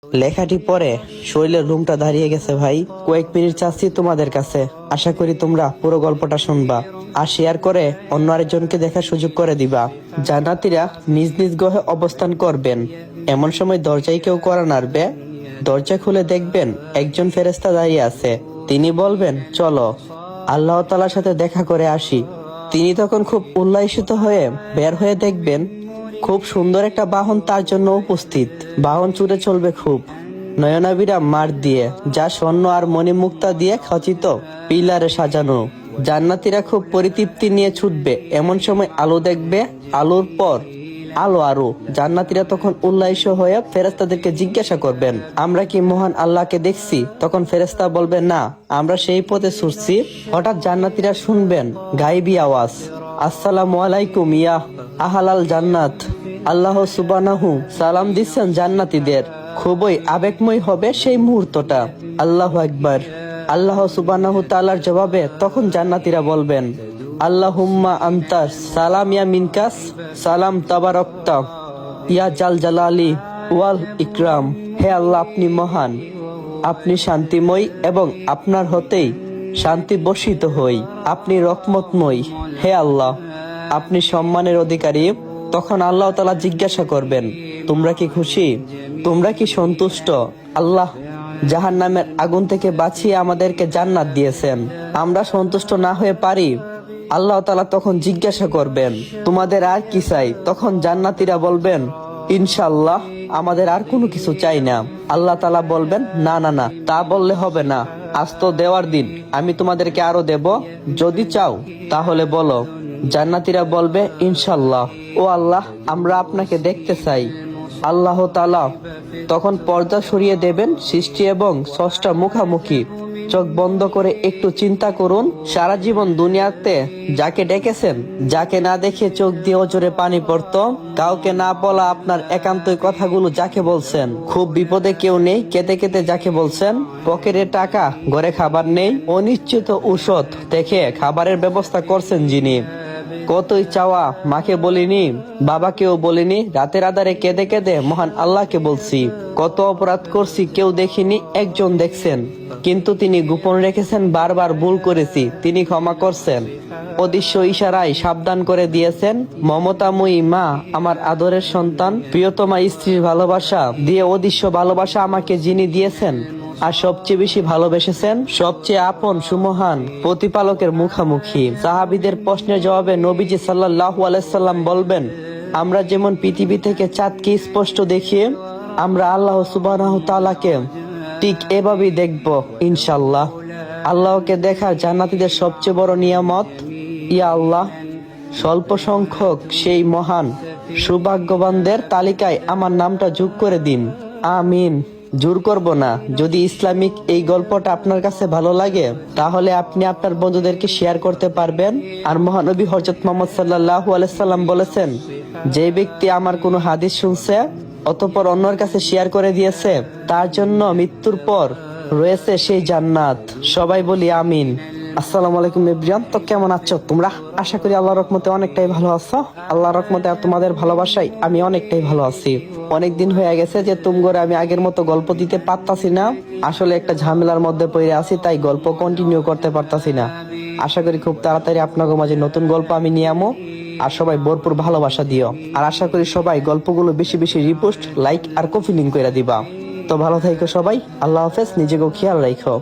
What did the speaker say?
লেখাটি পরে শরীরের রুমটা দাঁড়িয়ে গেছে ভাই। কয়েক মিনিট চাচ্ছি তোমাদের কাছে, আশা করি তোমরা পুরো গল্পটা শুনবা আর শেয়ার করে অন্য আরেকজনকে দেখার সুযোগ করে দিবা। জান্নাতীরা নিজ নিজ গ্রহে অবস্থান করবেন। এমন সময় দরজায় কেউ কড়া নাড়বে। দরজা খুলে দেখবেন একজন ফেরেশতা দাঁড়িয়ে আছে। তিনি বলবেন, চলো আল্লাহ তাআলার সাথে দেখা করে আসি। তিনি তখন খুব উল্লাসিত হয়ে বের হয়ে দেখবেন খুব সুন্দর একটা বাহন তার জন্য উপস্থিত। বাহন ছুটে চলবে খুব নয়নাবিরা মার দিয়ে, যা স্বর্ণ আর মণিমুক্তা দিয়ে খচিত, পিলারে সাজানো। জান্নাতীরা খুব পরিতৃপ্তি নিয়ে ছুটবে। এমন সময় আলো দেখবে, আলোর পর আলো আরো। জান্নাতীরা তখন উল্লাসিত হয়ে ফেরেশতাদেরকে জিজ্ঞাসা করবেন, আমরা কি মহান আল্লাহকে দেখছি? তখন ফেরেশতা বলবেন, না, আমরা সেই পথে ছুটছি। হঠাৎ জান্নাতীরা শুনবেন গায়েবী আওয়াজ, আসসালামু আলাইকুম ইয়া আহলাল জান্নাত। আল্লাহ সুবহানাহু সালাম দিচ্ছেন জান্নাতীদের। খুবই আবেগময় হবে সেই মুহূর্তটা। আল্লাহু আকবার। আল্লাহ সুবহানাহু তাআলার জবাবে তখন জান্নাতীরা বলবেন, আল্লাহুম্মা আনতাস সালাম ইয়া মিনকাস সালাম তাবারাকতা ইয়া জাল জালালি ওয়াল ইকরাম। হে আল্লাহ, আপনি মহান, আপনি শান্তিময় এবং আপনার হতেই শান্তি বর্ষিত হই। আপনি রহমতময়, হে আল্লাহ, আপনি সম্মানের অধিকারী। তখন আল্লাহ তাআলা জিজ্ঞাসা করবেন, তোমরা কি খুশি? তোমরা কি সন্তুষ্ট? আল্লাহ জাহান্নামের আগুন থেকে বাঁচিয়ে আমাদেরকে জান্নাত দিয়েছেন, আমরা সন্তুষ্ট না হয়ে পারি? আল্লাহ তাআলা তখন জিজ্ঞাসা করবেন, তোমাদের আর কি চাই? তখন জান্নাতীরা বলবেন, ইনশাআল্লাহ, আমাদের আর কোনো কিছু চাই না। আল্লাহ তাআলা বলবেন, না না না, তা বললে হবে না, আজ তো দেওয়ার দিন, আমি তোমাদেরকে আরো দেব, যদি চাও তাহলে বলো। জান্নাতীরা বলবে, ইনশাআল্লাহ। ও আল্লাহ, আমরা আপনাকে দেখতে চাই। আল্লাহ তাআলা তখন পর্দা সরিয়ে দেবেন। সৃষ্টি এবং স্রষ্টা মুখামুখি। চোখ বন্ধ করে একটু চিন্তা করুন, সারা জীবন দুনিয়াতে যাকে ডেকেছেন, যাকে না দেখে চোখ দিয়ে অজরে পানি পড়তো, কাউকে না বলা আপনার একান্তই কথাগুলো যাকে বলছেন, খুব বিপদে কেউ নেই কেঁদে কেঁদে যাকে বলছেন, পকেটে টাকা ঘরে খাবার নেই, অনিশ্চিত ঔষধ দেখে খাবারের ব্যবস্থা করছেন যিনি, কতই চাওয়া মাকে বলিনি, বাবাকেও বলিনি, রাতের আধারে কেঁদে কেঁদে মহান আল্লাহকে বলছি, কত অপরাধ করছি কেউ দেখিনি, একজন দেখছেন, কিন্তু তিনি গোপন রেখেছেন, বারবার ভুল করেছি, তিনি ক্ষমা করছেন, অদৃশ্য ইশারায় সাবধান করে দিয়েছেন, মমতাময়ী মা আমার আদরের সন্তান, প্রিয়তমা স্ত্রীর ভালোবাসা দিয়ে অদৃশ্য ভালোবাসা আমাকে যিনি দিয়েছেন আর সবচেয়ে বেশি ভালোবেসেছেন, সবচেয়ে আপন সুমহান প্রতিপালকের মুখামুখি। সাহাবীদের প্রশ্নের জবাবে নবীজি সাল্লাল্লাহু আলাইহি সাল্লাম বলবেন, আমরা যেমন পৃথিবী থেকে চাঁদকে স্পষ্ট দেখি, আমরা আল্লাহ সুবহানাহু তাআলাকে ঠিক এভাবেই দেখব ইনশাআল্লাহ। আল্লাহকে দেখার জান্নাতীদের সবচেয়ে বড় নিয়ামত। ইয়া আল্লাহ, স্বল্প সংখ্যক সেই মহান সৌভাগ্যবানদের তালিকায় আমার নামটা যোগ করে দিন, আমিন। জোর করব না। যদি ইসলামিক এই গল্পটা আপনার কাছে ভালো লাগে, তাহলে আপনি আপনার বন্ধুদেরকে শেয়ার করতে পারবেন। আর মহানবী হযরত মুহাম্মদ সাল্লাল্লাহু আলাইহি সাল্লাম বলেছেন, যে ব্যক্তি আমার কোনো হাদিস শুনছে অতঃপর অন্যের কাছে শেয়ার করে দিয়েছে, তার জন্য মৃত্যুর পর রয়েছে সেই জান্নাত। সবাই বলি আমিন। আসসালামু আলাইকুম এভরিওয়ান। তো কেমন আছো তোমরা? আশা করি আল্লাহর রহমতে অনেকটাই ভালো আছো। আল্লাহর রহমতে আর তোমাদের ভালোবাসায় আমি অনেকটাই ভালো আছি। অনেকদিন হয়ে গেছে যে তুমগরে আমি আগের মতো গল্প দিতে পারতাছি না। আসলে একটা ঝামেলার মধ্যে পড়ে আছি, তাই গল্প কন্টিনিউ করতে পারতাছি না। আশা করি খুব তাড়াতাড়ি আপনাদের মাঝে নতুন গল্প আমি নিয়ে আমো। আর সবাই ভরপুর ভালোবাসা দিও। আর আশা করি সবাই গল্পগুলো বেশি বেশি রিপোস্ট, লাইক আর কপি লিঙ্ক করে দিবা। তো ভালো থাকো সবাই। আল্লাহ হাফেজ। নিজেকেও খেয়াল রাখো।